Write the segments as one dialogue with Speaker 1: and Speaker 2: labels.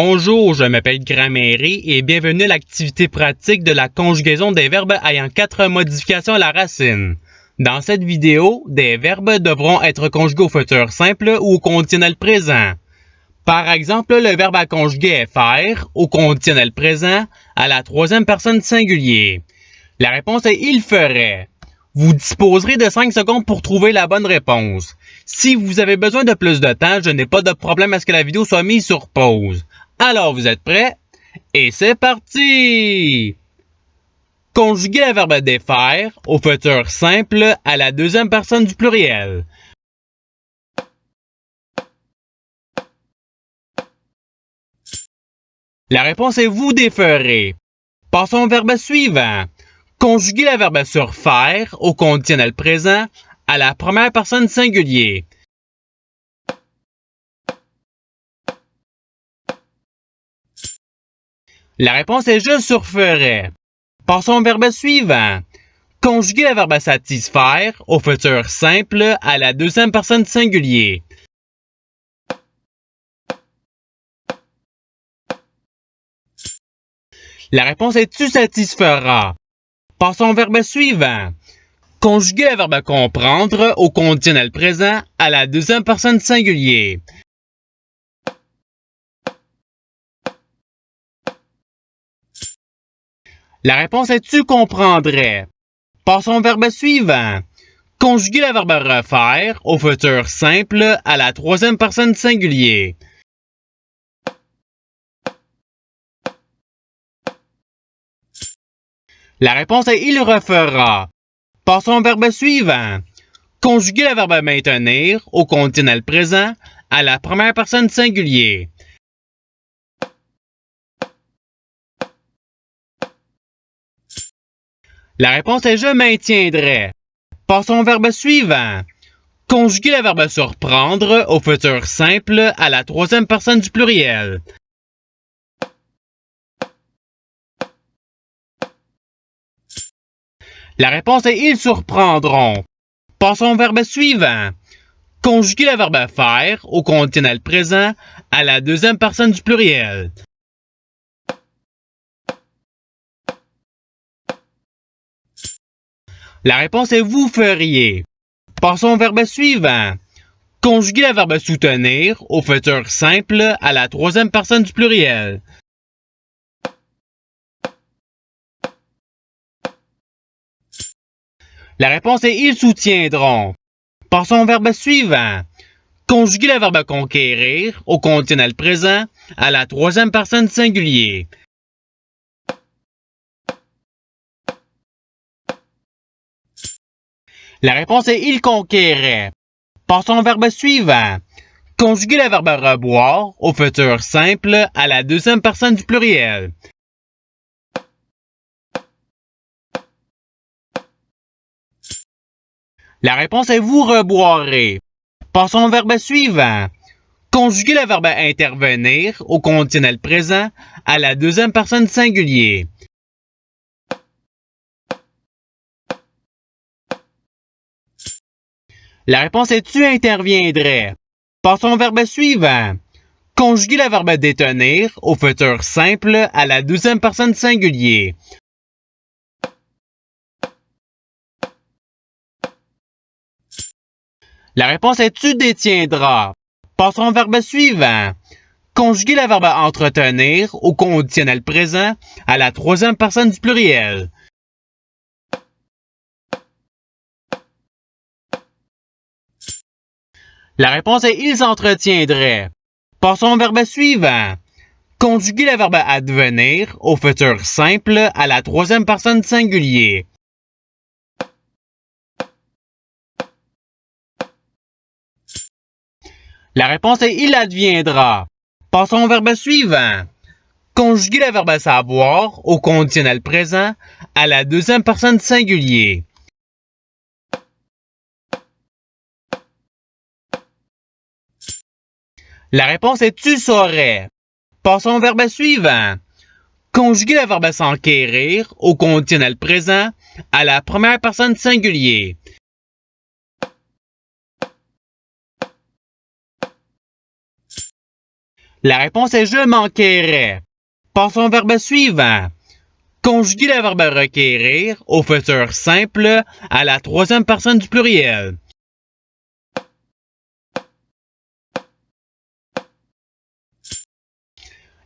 Speaker 1: Bonjour, je m'appelle Gramairie et bienvenue à l'activité pratique de la conjugaison des verbes ayant 4 modifications à la racine. Dans cette vidéo, des verbes devront être conjugués au futur simple ou au conditionnel présent. Par exemple, le verbe à conjuguer est faire au conditionnel présent à la troisième personne singulier. La réponse est il ferait. Vous disposerez de 5 secondes pour trouver la bonne réponse. Si vous avez besoin de plus de temps, je n'ai pas de problème à ce que la vidéo soit mise sur pause. Alors, vous êtes prêts? Et c'est parti! Conjuguez le verbe défaire au futur simple à la deuxième personne du pluriel. La réponse est vous déferez. Passons au verbe suivant. Conjuguez le verbe sur faire au conditionnel présent à la première personne singulier. La réponse est je surferais. Passons au verbe suivant. Conjuguez le verbe satisfaire au futur simple à la deuxième personne singulier. La réponse est tu satisfera. Passons au verbe suivant. Conjuguez le verbe comprendre au conditionnel présent à la deuxième personne singulier. La réponse est tu comprendrais. Passons au verbe suivant. Conjuguez le verbe refaire au futur simple à la troisième personne singulier. La réponse est il refera. Passons au verbe suivant. Conjuguez le verbe maintenir au conditionnel présent à la première personne singulier. La réponse est je maintiendrai. Passons au verbe suivant. Conjuguez le verbe surprendre au futur simple à la troisième personne du pluriel. La réponse est ils surprendront. Passons au verbe suivant. Conjuguez le verbe faire au conditionnel présent à la deuxième personne du pluriel. La réponse est vous feriez. Passons au verbe suivant. Conjuguez le verbe soutenir au futur simple à la troisième personne du pluriel. La réponse est ils soutiendront. Passons au verbe suivant. Conjuguez le verbe conquérir au conditionnel présent à la troisième personne singulier. La réponse est il conquérait. Passons au verbe suivant. Conjuguez le verbe reboire au futur simple à la deuxième personne du pluriel. La réponse est vous reboirez. Passons au verbe suivant. Conjuguez le verbe intervenir au conditionnel présent à la deuxième personne singulier. La réponse est tu interviendrais. Passons au verbe suivant. Conjuguez le verbe détenir au futur simple à la deuxième personne singulier. La réponse est tu détiendras. Passons au verbe suivant. Conjuguez le verbe entretenir au conditionnel présent à la troisième personne du pluriel. La réponse est ils entretiendraient. Passons au verbe suivant. Conjuguez le verbe advenir au futur simple à la troisième personne singulier. La réponse est il adviendra. Passons au verbe suivant. Conjuguez le verbe savoir au conditionnel présent à la deuxième personne singulier. La réponse est tu saurais. Passons au verbe suivant. Conjuguez le verbe s'enquérir au conditionnel présent à la première personne singulier. La réponse est je manquerais. Passons au verbe suivant. Conjuguer le verbe requérir au futur simple à la troisième personne du pluriel.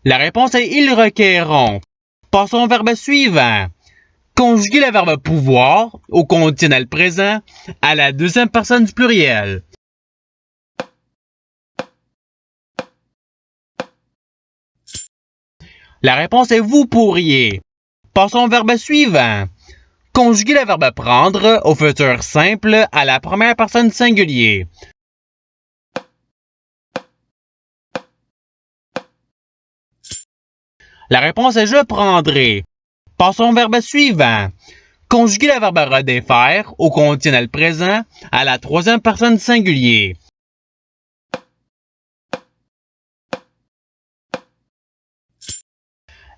Speaker 1: La réponse est ils requerront. Passons au verbe suivant. Conjuguer le verbe pouvoir au conditionnel présent à la deuxième personne du pluriel. La réponse est vous pourriez. Passons au verbe suivant. Conjuguer le verbe prendre au futur simple à la première personne du singulier. La réponse est je prendrai. Passons au verbe suivant. Conjuguer le verbe redéfaire au conditionnel présent à la troisième personne du singulier.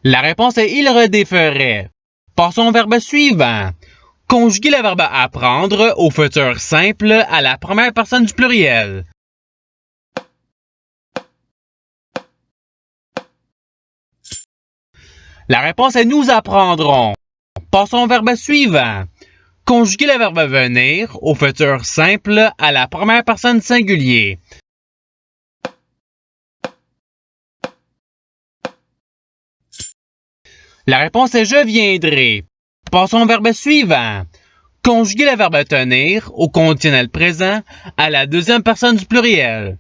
Speaker 1: La réponse est il redéferait. Passons au verbe suivant. Conjuguer le verbe apprendre au futur simple à la première personne du pluriel. La réponse est nous apprendrons. Passons au verbe suivant. Conjuguer le verbe venir au futur simple à la première personne du singulier. La réponse est je viendrai. Passons au verbe suivant. Conjuguer le verbe tenir au conditionnel présent à la deuxième personne du pluriel.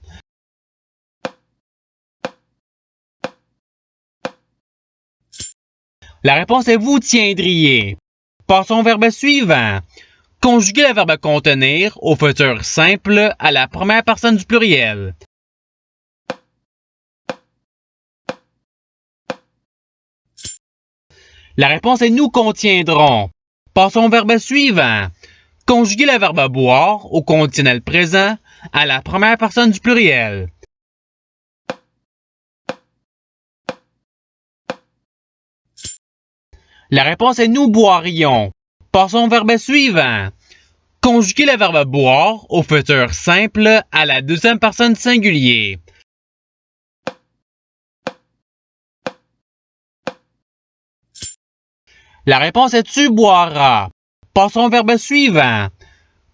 Speaker 1: La réponse est vous tiendriez. Passons au verbe suivant. Conjuguer le verbe contenir au futur simple à la première personne du pluriel. La réponse est nous contiendrons. Passons au verbe suivant. Conjuguer le verbe boire au conditionnel présent à la première personne du pluriel. La réponse est nous boirions. Passons au verbe suivant. Conjuguer le verbe boire au futur simple à la deuxième personne du singulier. La réponse est tu boiras. Passons au verbe suivant.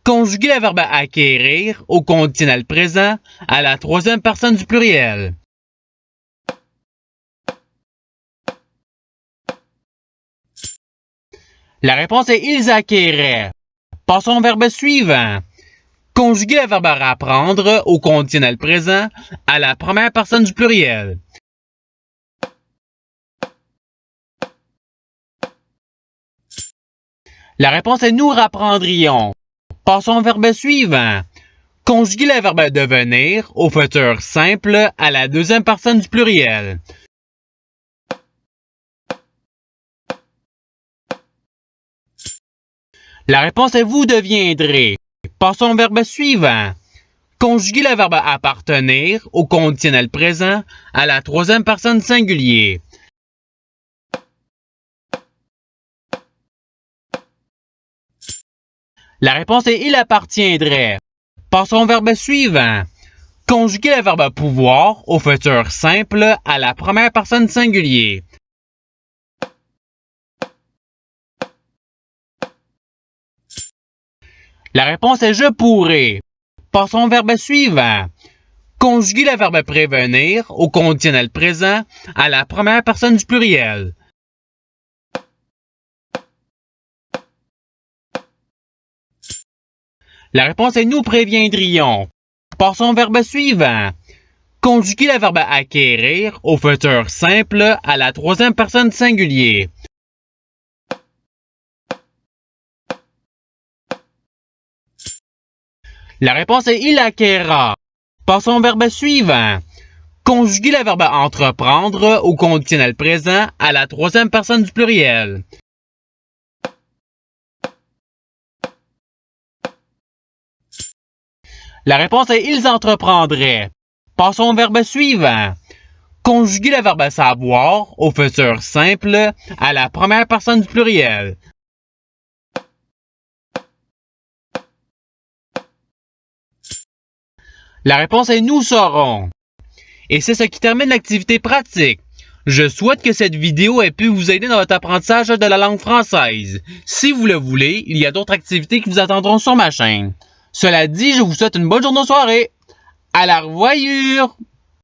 Speaker 1: Conjuguer le verbe acquérir au conditionnel présent à la troisième personne du pluriel. La réponse est ils acquéraient. Passons au verbe suivant. Conjuguer le verbe rapprendre au conditionnel présent à la première personne du pluriel. La réponse est nous rapprendrions. Passons au verbe suivant. Conjuguer le verbe devenir au futur simple à la deuxième personne du pluriel. La réponse est vous deviendrez. Passons au verbe suivant. Conjuguer le verbe appartenir au conditionnel présent à la troisième personne singulier. La réponse est il appartiendrait. Passons au verbe suivant. Conjuguer le verbe pouvoir au futur simple à la première personne singulier. La réponse est je pourrai. Passons au verbe suivant. Conjuguer le verbe prévenir au conditionnel présent à la première personne du pluriel. La réponse est nous préviendrions. Passons au verbe suivant. Conjuguer le verbe acquérir au futur simple à la troisième personne singulier. La réponse est il acquérera. Passons au verbe suivant. Conjuguer le verbe entreprendre au conditionnel présent à la troisième personne du pluriel. La réponse est ils entreprendraient. Passons au verbe suivant. Conjuguer le verbe savoir au futur simple à la première personne du pluriel. La réponse est nous saurons. Et c'est ce qui termine l'activité pratique. Je souhaite que cette vidéo ait pu vous aider dans votre apprentissage de la langue française. Si vous le voulez, il y a d'autres activités qui vous attendront sur ma chaîne. Cela dit, je vous souhaite une bonne journée ou soirée. À la revoyure!